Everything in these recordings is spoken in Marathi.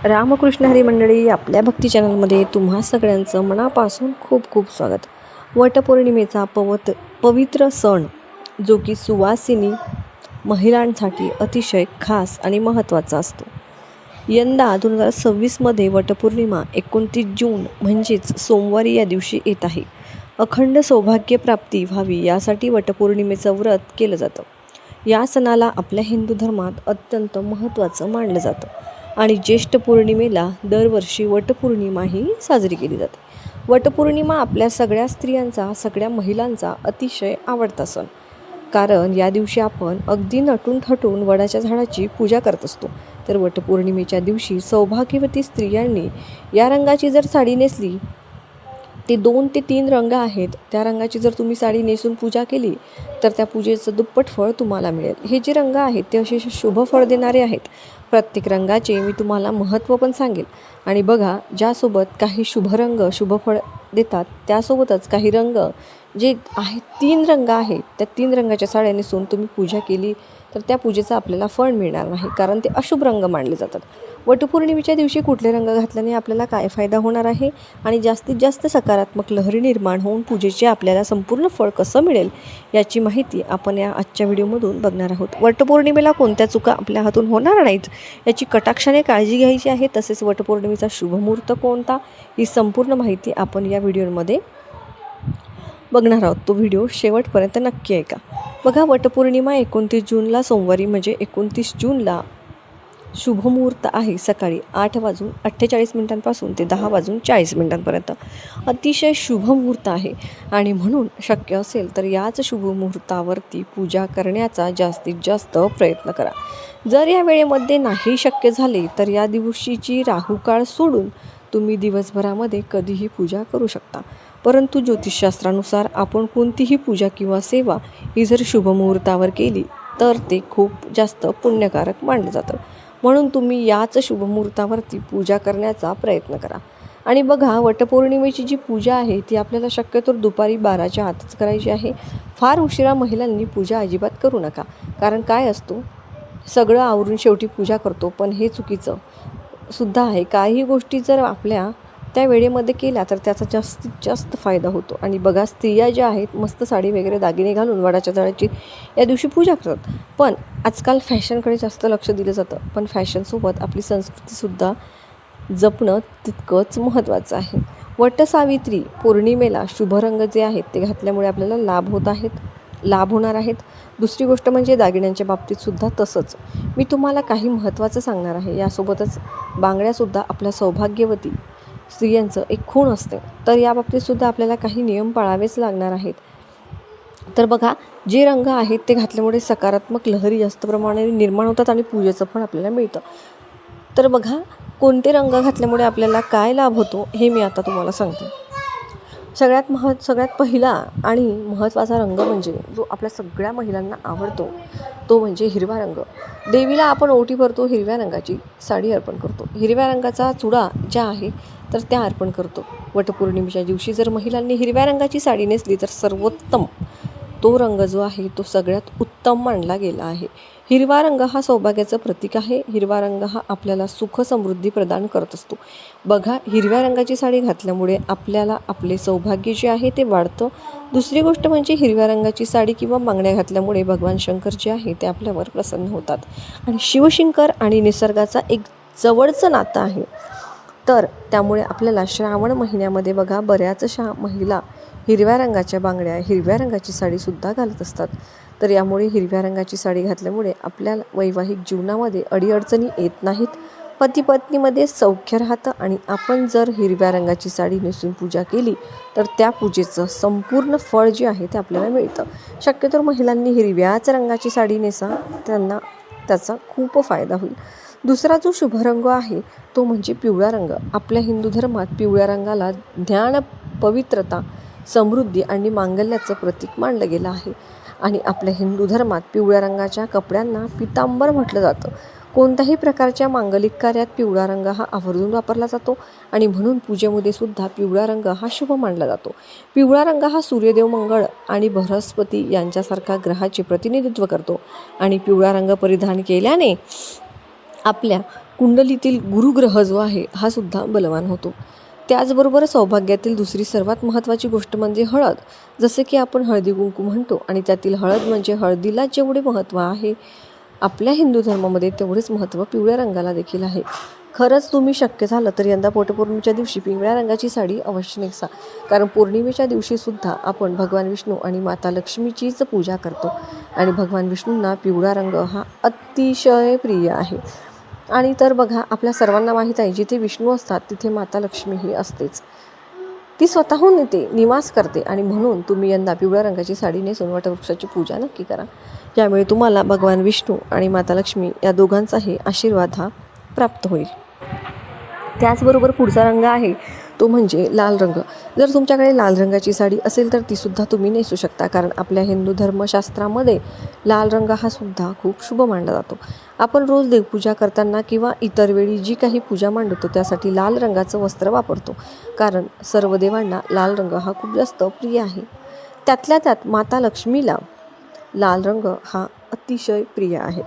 रामकृष्ण हरी मंडळी, आपल्या भक्ती चॅनलमध्ये तुम्हा सगळ्यांचं मनापासून खूप खूप स्वागत. वटपौर्णिमेचा पवित्र सण जो की सुवासिनी महिलांसाठी अतिशय खास आणि महत्त्वाचा असतो. यंदा 2026मध्ये वटपौर्णिमा 29 जून म्हणजेच सोमवारी या दिवशी येत आहे. अखंड सौभाग्यप्राप्ती व्हावी यासाठी वटपौर्णिमेचं व्रत केलं जातं. या सणाला आपल्या हिंदू धर्मात अत्यंत महत्त्वाचं मानलं जातं आणि ज्येष्ठ पौर्णिमेला दरवर्षी वटपौर्णिमाही साजरी केली जाते. वटपौर्णिमा आपल्या सगळ्या स्त्रियांचा, सगळ्या महिलांचा अतिशय आवडता सण. कारण या दिवशी आपण अगदी नटून थटून वडाच्या झाडाची पूजा करत असतो. तर वटपौर्णिमेच्या दिवशी सौभाग्यवती स्त्रियांनी या रंगाची जर साडी नेसली, ते 2 ते 3 रंग आहेत, त्या रंगाची जर तुम्ही साडी नेसून पूजा केली तर त्या पूजेचं दुप्पट फळ तुम्हाला मिळेल. हे जे रंग आहेत ते असे शुभ फळ देणारे आहेत. प्रत्येक रंगाचे मी तुम्हाला महत्त्व पण सांगेल. आणि बघा, ज्यासोबत काही शुभ रंग शुभ फळ देतात त्यासोबतच काही रंग जे आहेत 3 रंग आहेत, त्या 3 रंगाच्या साड्या नेसून तुम्ही पूजा केली तर त्या पूजेचं आपल्याला फळ मिळणार नाही, कारण ते अशुभ रंग मानले जातात. वटपौर्णिमेच्या दिवशी कुठले रंग घातल्याने आपल्याला काय फायदा होणार आहे आणि जास्तीत जास्त सकारात्मक लहरी निर्माण होऊन पूजेचे आपल्याला संपूर्ण फळ कसं मिळेल याची माहिती आपण या आजच्या व्हिडिओमधून बघणार आहोत. वटपौर्णिमेला कोणत्या चुका आपल्या हातून होणार नाहीत याची कटाक्षाने काळजी घ्यायची आहे. तसेच वटपौर्णिमेचा शुभमुहूर्त कोणता, ही संपूर्ण माहिती आपण या व्हिडिओमध्ये बघणार आहोत. तो व्हिडिओ शेवटपर्यंत नक्की ऐका. बघा, वटपौर्णिमा 29 जूनला सोमवारी म्हणजे 29 जूनला शुभमुहूर्त आहे सकाळी 8:48 ते 10:40 अतिशय शुभ मुहूर्त आहे. आणि म्हणून शक्य असेल तर याच शुभमुहूर्तावरती पूजा करण्याचा जास्तीत जास्त प्रयत्न करा. जर या वेळेमध्ये नाही शक्य झाले तर या दिवशीची राहुकाळ सोडून तुम्ही दिवसभरामध्ये कधीही पूजा करू शकता. परंतु ज्योतिषशास्त्रानुसार आपण कोणतीही पूजा किंवा सेवा ही जर शुभमुहूर्तावर केली तर ते खूप जास्त पुण्यकारक मानलं जातं. म्हणून तुम्ही याच शुभमुहूर्तावरती पूजा करण्याचा प्रयत्न करा. आणि बघा, वटपौर्णिमेची जी पूजा आहे ती आपल्याला शक्यतो दुपारी 12च्या आतच करायची आहे. फार उशिरा महिलांनी पूजा अजिबात करू नका. कारण काय असतो, सगळं आवरून शेवटी पूजा करतो, पण हे चुकीचं सुद्धा आहे. काही गोष्टी जर आपल्या त्या वेळेमध्ये केल्या तर त्याचा जास्तीत जास्त फायदा होतो. आणि बघा, स्त्रिया ज्या आहेत मस्त साडी वगैरे दागिने घालून वडाच्या झाडाची या दिवशी पूजा करतात. पण आजकाल फॅशनकडे जास्त लक्ष दिलं जातं, पण फॅशनसोबत आपली संस्कृतीसुद्धा जपणं तितकंच महत्त्वाचं आहे. वटसावित्री पौर्णिमेला शुभ रंग जे आहेत ते घातल्यामुळे आपल्याला लाभ होणार आहेत. दुसरी गोष्ट म्हणजे दागिन्यांच्या बाबतीतसुद्धा तसंच. मी तुम्हाला काही महत्त्वाचं सांगणार आहे. यासोबतच बांगड्यासुद्धा आपल्या सौभाग्यवती स्त्रियांचं एक खूण असते, तर या बाबतीतसुद्धा आपल्याला काही नियम पाळावेच लागणार आहेत. तर बघा, जे रंग आहेत ते घातल्यामुळे सकारात्मक लहरी जास्त प्रमाणाने निर्माण होतात आणि पूजेचं पण आपल्याला मिळतं. तर बघा, कोणते रंग घातल्यामुळे आपल्याला काय लाभ होतो हे मी आता तुम्हाला सांगते. सगळ्यात पहिला आणि महत्त्वाचा रंग म्हणजे जो आपल्या सगळ्या महिलांना आवडतो तो म्हणजे हिरवा रंग. देवीला आपण ओटी भरतो, हिरव्या रंगाची साडी अर्पण करतो, हिरव्या रंगाचा चुडा ज्या आहे तर त्या अर्पण करतो. वटपौर्णिमेच्या दिवशी जर महिलांनी हिरव्या रंगाची साडी नेसली तर सर्वोत्तम तो रंग जो आहे तो सगळ्यात उत्तम मानला गेला आहे. हिरवा रंग हा सौभाग्याचं प्रतीक आहे. हिरवा रंग हा आपल्याला सुख समृद्धी प्रदान करत असतो. बघा, हिरव्या रंगाची साडी घातल्यामुळे आपल्याला आपले सौभाग्य जे आहे ते वाढतं. दुसरी गोष्ट म्हणजे हिरव्या रंगाची साडी किंवा बांगड्या घातल्यामुळे भगवान शंकर जे आहे ते आपल्यावर प्रसन्न होतात. आणि शिवशंकर आणि निसर्गाचा एक जवळचं नातं आहे. तर त्यामुळे आपल्याला श्रावण महिन्यामध्ये बघा, बऱ्याचशा महिला हिरव्या रंगाच्या बांगड्या, हिरव्या रंगाची साडीसुद्धा घालत असतात. तर यामुळे हिरव्या रंगाची साडी घातल्यामुळे आपल्या वैवाहिक जीवनामध्ये अडीअडचणी येत नाहीत. पती पत्नीमध्ये सौख्य राहतं. आणि आपण जर हिरव्या रंगाची साडी नेसून पूजा केली तर त्या पूजेचं संपूर्ण फळ जे आहे ते आपल्याला मिळतं. शक्यतो महिलांनी हिरव्याच रंगाची साडी नेसा, त्यांना त्याचा खूप फायदा होईल. दुसरा जो शुभ रंग आहे तो म्हणजे पिवळा रंग. आपल्या हिंदू धर्मात पिवळ्या रंगाला ज्ञान, पवित्रता, समृद्धी आणि मांगल्याचं प्रतीक मानलं गेलं आहे. आणि आपल्या हिंदू धर्मात पिवळ्या रंगाच्या कपड्यांना पितांबर म्हटलं जातं. कोणत्याही प्रकारच्या मांगलिक कार्यात पिवळा रंग हा आवर्जून वापरला जातो आणि म्हणून पूजेमध्ये सुद्धा पिवळा रंग हा शुभ मानला जातो. पिवळा रंग हा सूर्यदेव मंगळ आणि बृहस्पती यांच्यासारखा ग्रहाचे प्रतिनिधित्व करतो. आणि पिवळा रंग परिधान केल्याने आपल्या कुंडलीतील गुरुग्रह जो आहे हा सुद्धा बलवान होतो. त्याचबरोबर सौभाग्यातील दुसरी सर्वात महत्त्वाची गोष्ट म्हणजे हळद. जसे की आपण हळदी कुंकू म्हणतो आणि त्यातील हळद म्हणजे हळदीला जेवढे महत्त्व आहे आपल्या हिंदू धर्मामध्ये तेवढेच महत्त्व पिवळ्या रंगाला देखील आहे. खरंच तुम्ही शक्य झालं तर यंदा वटपौर्णिमेच्या दिवशी पिवळ्या रंगाची साडी अवश्य नेसा, कारण पौर्णिमेच्या दिवशीसुद्धा आपण भगवान विष्णू आणि माता लक्ष्मीचीच पूजा करतो आणि भगवान विष्णूंना पिवळा रंग हा अतिशय प्रिय आहे. आणि तर बघा, आपल्या सर्वांना माहीत आहे जिथे विष्णू असतात तिथे माता लक्ष्मीही असतेच. ती स्वतःहून येते, निवास करते आणि म्हणून तुम्ही यंदा पिवळ्या रंगाची साडी नेसून वटवृक्षाची पूजा नक्की करा. यामुळे तुम्हाला भगवान विष्णू आणि माता लक्ष्मी या दोघांचाही आशीर्वाद हा प्राप्त होईल. त्याचबरोबर पुढचा रंग आहे तो म्हणजे लाल रंग. जर तुमच्याकडे लाल रंगाची साडी असेल तर तीसुद्धा तुम्ही नेसू शकता, कारण आपल्या हिंदू धर्मशास्त्रामध्ये लाल रंग हा सुद्धा खूप शुभ मानला जातो. आपण रोज देवपूजा करताना किंवा इतर वेळी जी काही पूजा मांडतो त्यासाठी लाल रंगाचं वस्त्र वापरतो, कारण सर्व देवांना लाल रंग हा खूप जास्त प्रिय आहे. त्यातल्या त्यात माता लक्ष्मीला लाल रंग हा अतिशय प्रिय आहे.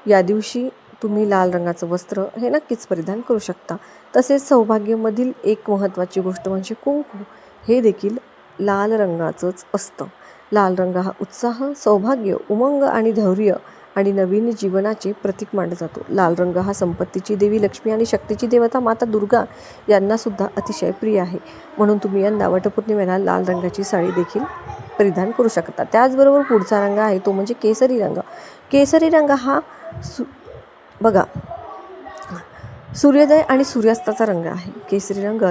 या दिवशी तुम्ही लाल रंगाचं वस्त्र हे नक्कीच परिधान करू शकता. तसेच सौभाग्यामधील एक महत्त्वाची गोष्ट म्हणजे कुंकू हे देखील लाल रंगाचंच असतं. लाल रंग हा उत्साह, सौभाग्य, उमंग आणि धैर्य आणि नवीन जीवनाचे प्रतीक मानला जातो. लाल रंग हा संपत्तीची देवी लक्ष्मी आणि शक्तीची देवता माता दुर्गा यांनासुद्धा अतिशय प्रिय आहे. म्हणून तुम्ही यंदा वटपौर्णिमेला लाल रंगाची साडी देखील परिधान करू शकता. त्याचबरोबर पुढचा रंग आहे तो म्हणजे केसरी रंग. केसरी रंग हा बघा, सूर्योदय आणि सूर्यास्ताचा रंग आहे. केसरी रंग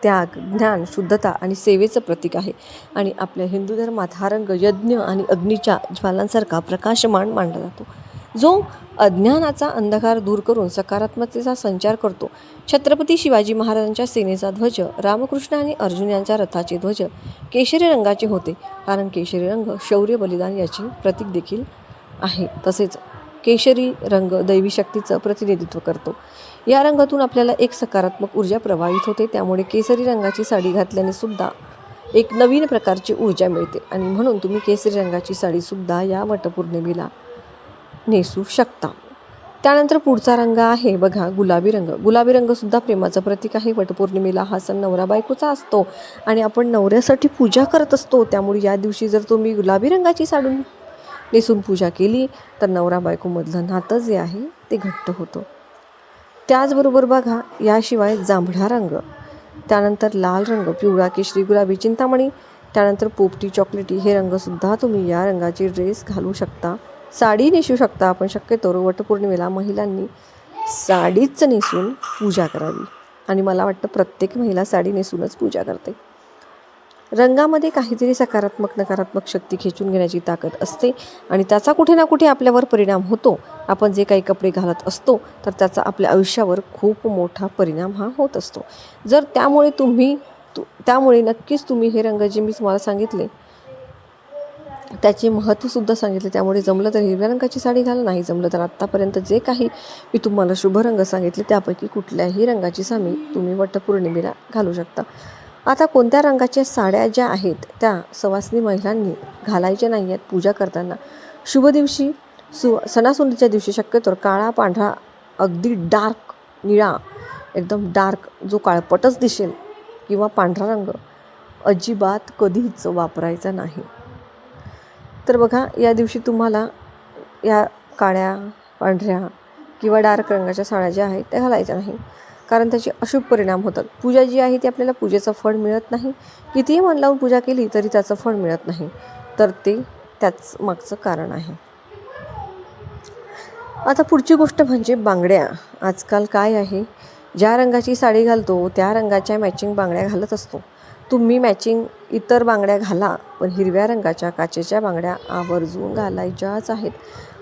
त्याग, ज्ञान, शुद्धता आणि सेवेचं प्रतीक आहे आणि आपल्या हिंदू धर्मात हा रंग यज्ञ आणि अग्नीच्या ज्वालांसारखा प्रकाशमान मानला जातो, जो अज्ञानाचा अंधकार दूर करून सकारात्मकतेचा संचार करतो. छत्रपती शिवाजी महाराजांच्या सेनेचा ध्वज, रामकृष्ण आणि अर्जुन यांच्या रथाचे ध्वज केशरी रंगाचे होते, कारण केशरी रंग शौर्य, बलिदान याचे प्रतीक देखील आहे. तसेच केशरी रंग दैवी शक्तीचं प्रतिनिधित्व करतो. या रंगातून आपल्याला एक सकारात्मक ऊर्जा प्रवाहित होते, त्यामुळे केसरी रंगाची साडी घातल्याने सुद्धा एक नवीन प्रकारची ऊर्जा मिळते आणि म्हणून तुम्ही केसरी रंगाची साडीसुद्धा या वटपौर्णिमेला नेसू शकता. त्यानंतर पुढचा रंग आहे बघा गुलाबी रंग. गुलाबी रंगसुद्धा प्रेमाचं प्रतीक आहे. वटपौर्णिमेला हा सण नवरा बायकोचा असतो आणि आपण नवऱ्यासाठी पूजा करत असतो, त्यामुळे या दिवशी जर तुम्ही गुलाबी रंगाची साडी नेसून पूजा केली तर नवरा बायकोमधलं नातं जे आहे ते घट्ट होतं. त्याचबरोबर बघा, याशिवाय जांभळा रंग, त्यानंतर लाल रंग, पिवळा, केशरी, गुलाबी, चिंतामणी, त्यानंतर पोपटी, चॉकलेटी हे रंगसुद्धा तुम्ही या रंगाचे ड्रेस घालू शकता, साडी नेसू शकता. आपण शक्यतो वटपौर्णिमेला महिलांनी साडीच नेसून पूजा करावी आणि मला वाटतं प्रत्येक महिला साडी नेसूनच पूजा करते. रंगामध्ये काहीतरी सकारात्मक नकारात्मक शक्ती खेचून घेण्याची ताकद असते आणि त्याचा कुठे ना कुठे आपल्यावर परिणाम होतो. आपण जे काही कपडे घालत असतो तर त्याचा आपल्या आयुष्यावर खूप मोठा परिणाम हा होत असतो. जर त्यामुळे नक्कीच तुम्ही हे रंग जे मी तुम्हाला सांगितले त्याचे महत्त्वसुद्धा सांगितले, त्यामुळे जमलं तर हिरव्या रंगाची साडी घाला, नाही जमलं तर आत्तापर्यंत जे काही मी तुम्हाला शुभ रंग सांगितले त्यापैकी कुठल्याही रंगाची साडी तुम्ही वटपौर्णिमेला घालू शकता. आता कोणत्या रंगाच्या साड्या ज्या आहेत त्या सवासनी महिलांनी घालायच्या नाही आहेत पूजा करताना. शुभ दिवशी सणासुदीच्या दिवशी शक्यतो काळा, पांढरा, अगदी डार्क निळा, एकदम डार्क जो काळपटच दिसेल किंवा पांढरा रंग अजिबात कधीच वापरायचा नाही. तर बघा, या दिवशी तुम्हाला या काळ्या, पांढऱ्या किंवा डार्क रंगाच्या साड्या ज्या आहेत त्या घालायच्या नाही, कारण त्याचे अशुभ परिणाम होतात. पूजा जी आहे ती आपल्याला पूजेचं फळ मिळत नाही. कितीही मन लावून पूजा केली तरी त्याचं फळ मिळत नाही, तर ते त्याच मागचं कारण आहे. आता पुढची गोष्ट म्हणजे बांगड्या. आजकाल काय आहे, ज्या रंगाची साडी घालतो त्या रंगाच्या मॅचिंग बांगड्या घालत असतो. तुम्ही मॅचिंग इतर बांगड्या घाला, पण हिरव्या रंगाच्या काचेच्या बांगड्या आवर्जून घालायच्याच आहेत.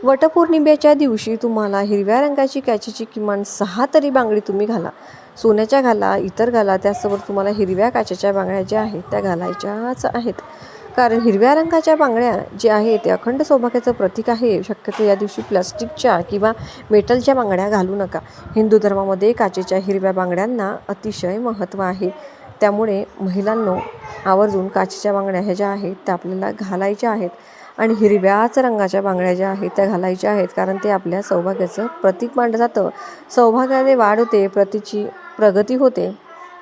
वटपौर्णिमेच्या दिवशी तुम्हाला हिरव्या रंगाची काचेची किमान 6 तरी बांगडी तुम्ही घाला. सोन्याच्या घाला, इतर घाला, त्याचबरोबर तुम्हाला हिरव्या काचेच्या बांगड्या ज्या आहेत त्या घालायच्याच आहेत, कारण हिरव्या रंगाच्या बांगड्या जे आहे ते अखंड सौभाग्याचं प्रतीक आहे. शक्यतो या दिवशी प्लास्टिकच्या किंवा मेटलच्या बांगड्या घालू नका. हिंदू धर्मामध्ये काचेच्या हिरव्या बांगड्यांना अतिशय महत्त्व आहे, त्यामुळे महिलांनो आवर्जून काचेच्या बांगड्या ह्या ज्या आहेत त्या आपल्याला घालायच्या आहेत. आणि हिरव्याच रंगाच्या बांगड्या ज्या आहेत त्या घालायच्या आहेत, कारण ते आपल्या सौभाग्याचं प्रतीक मानलं जातं. सौभाग्याने वाढ होते, प्रतीची प्रगती होते.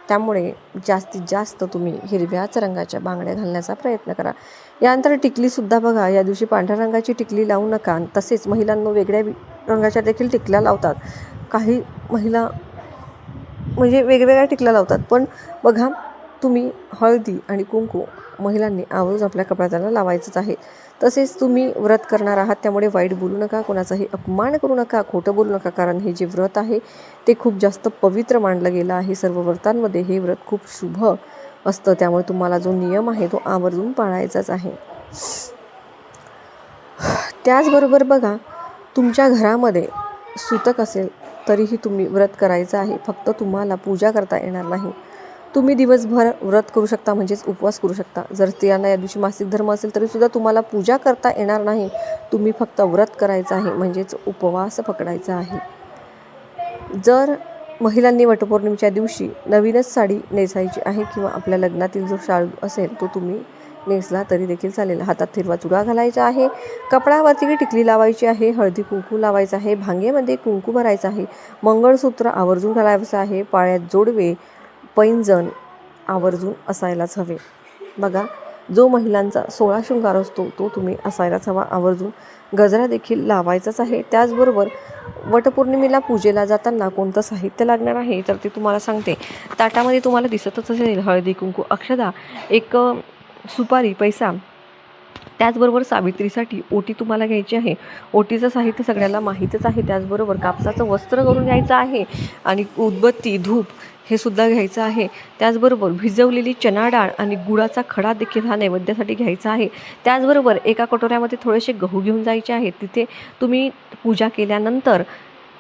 त्यामुळे जास्तीत जास्त तुम्ही हिरव्याच रंगाच्या बांगड्या घालण्याचा प्रयत्न करा. यानंतर टिकलीसुद्धा बघा, या दिवशी पांढऱ्या रंगाची टिकली लावू नका. तसेच महिलांना वेगळ्या रंगाच्या देखील टिकल्या लावतात. काही महिला म्हणजे वेगवेगळ्या टिकल्या लावतात, पण बघा तुम्ही हळदी आणि कुंकू महिलांनी आवर्जून आपल्या कपाळाला लावायचंच आहे. तसेच तुम्ही व्रत करणार आहात, त्यामुळे वाईट बोलू नका, कोणाचाही अपमान करू नका, खोटं बोलू नका, कारण हे जे व्रत आहे ते खूप जास्त पवित्र मानलं गेलं आहे. सर्व व्रतांमध्ये हे व्रत खूप शुभ असतं, त्यामुळे तुम्हाला जो नियम आहे तो आवर्जून पाळायचाच आहे. त्याचबरोबर बघा, तुमच्या घरामध्ये सुतक असेल तरीही तुम्ही व्रत करायचं आहे. फक्त तुम्हाला पूजा करता येणार नाही. तुम्ही दिवसभर व्रत करू शकता, म्हणजेच उपवास करू शकता. जर स्त्रियांना या दिवशी मासिक धर्म असेल तरीसुद्धा तुम्हाला पूजा करता येणार नाही. तुम्ही फक्त व्रत करायचं आहे, म्हणजेच उपवास पकडायचा आहे. जर महिलांनी वटपौर्णिमेच्या दिवशी नवीनच साडी नेसायची आहे किंवा आपल्या लग्नातील जो शालू असेल तो तुम्ही नेसला तरी देखील चालेल. हातात हिरवा चुडा घालायचा आहे, कपड्यावरती टिकली लावायची आहे, हळदी कुंकू लावायचं आहे, भांगेमध्ये कुंकू भरायचं आहे, मंगळसूत्र आवर्जून घालायचं आहे, पायात जोडवे, पैंजण आवर्जून असायलाच हवे. बघा, जो महिलांचा 16 शृंगार असतो तो तुम्ही असायलाच हवा. आवर्जून गजरा देखील लावायचाच आहे. त्याचबरोबर वटपौर्णिमेला पूजेला जाताना कोणतं साहित्य लागणार आहे तर ते तुम्हाला सांगते. ताटामध्ये तुम्हाला दिसतच असेल हळदी कुंकू, अक्षदा, एक सुपारी, पैसा. त्याचबरोबर सावित्रीसाठी ओटी तुम्हाला घ्यायची आहे. ओटीचं साहित्य सगळ्याला माहीतच आहे. त्याचबरोबर कापसाचं वस्त्र करून घ्यायचं आहे आणि उदबत्ती, धूप हे सुद्धा घ्यायचं आहे. त्याचबरोबर भिजवलेली चणा डाळ आणि गुळाचा खडा देखील हा नैवेद्यासाठी घ्यायचा आहे. त्याचबरोबर एका कटोऱ्यामध्ये थोडेसे गहू घेऊन जायचे आहेत. तिथे तुम्ही पूजा केल्यानंतर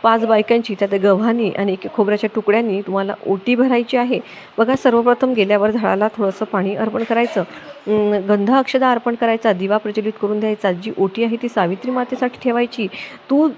5 बायकांची त्यात गव्हाणी आणि खोबऱ्याच्या तुकड्यांनी तुम्हाला ओटी भरायची आहे. बघा, सर्वप्रथम गेल्यावर झाडाला थोडंसं पाणी अर्पण करायचं, गंध अक्षदा अर्पण करायचा, दिवा प्रज्वलित करून द्यायचा. जी ओटी आहे ती सावित्री मातेसाठी ठेवायची. तू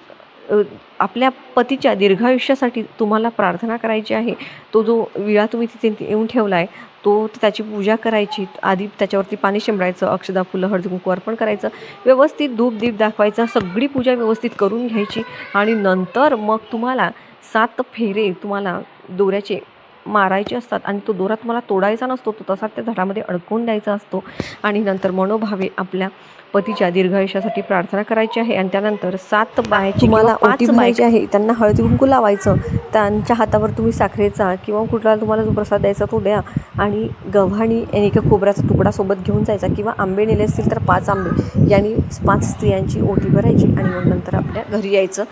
आपल्या पतीच्या दीर्घायुष्यासाठी तुम्हाला प्रार्थना करायची आहे. तो जो विळा तुम्ही तिथे येऊन ठेवला आहे तो त्याची पूजा करायची. आधी त्याच्यावरती पाणी शिंपडायचं, अक्षदा, फुलं, हळदी कुंकू अर्पण करायचं, व्यवस्थित धूप दीप दाखवायचा, सगळी पूजा व्यवस्थित करून घ्यायची आणि नंतर मग तुम्हाला 7 फेरे तुम्हाला दोऱ्याचे मारायचे असतात आणि तो दोरा तुम्हाला तोडायचा नसतो, तो तसा त्या झाडामध्ये अडकवून द्यायचा असतो आणि नंतर मनोभावे आपल्या पतीच्या दीर्घायुष्यासाठी प्रार्थना करायची आहे. आणि त्यानंतर 7 बायची तुम्हाला ओटी भरायची आहे. त्यांना हळदी कुंकू लावायचं, त्यांच्या हातावर तुम्ही साखरेचा किंवा कुठला तुम्हाला जो प्रसाद द्यायचा तो द्या आणि गव्हाणी आणि एक खोबऱ्याचा तुकडा सोबत घेऊन जायचा किंवा आंबे नेले असतील तर 5 आंबे, यांनी 5 स्त्रियांची ओटी भरायची आणि मग नंतर आपल्या घरी यायचं.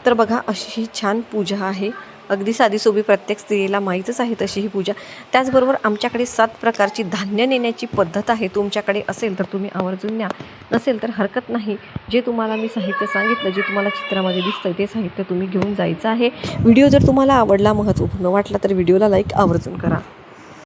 तर बघा, अशी ही छान पूजा आहे. अगदी साधीसोपी, प्रत्येक स्त्रीला माहीतच आहे तशी ही पूजा. त्याचबरोबर आमच्याकडे 7 प्रकारची धान्य नेण्याची पद्धत आहे. तुमच्याकडे असेल तर तुम्ही आवर्जून न्या, नसेल तर हरकत नाही. जे तुम्हाला मी साहित्य सांगितलं, जे तुम्हाला चित्रामध्ये दिसतं ते साहित्य तुम्ही घेऊन जायचं आहे. व्हिडिओ जर तुम्हाला आवडला, महत्त्वपूर्ण वाटला तर व्हिडिओला लाईक आवर्जून करा.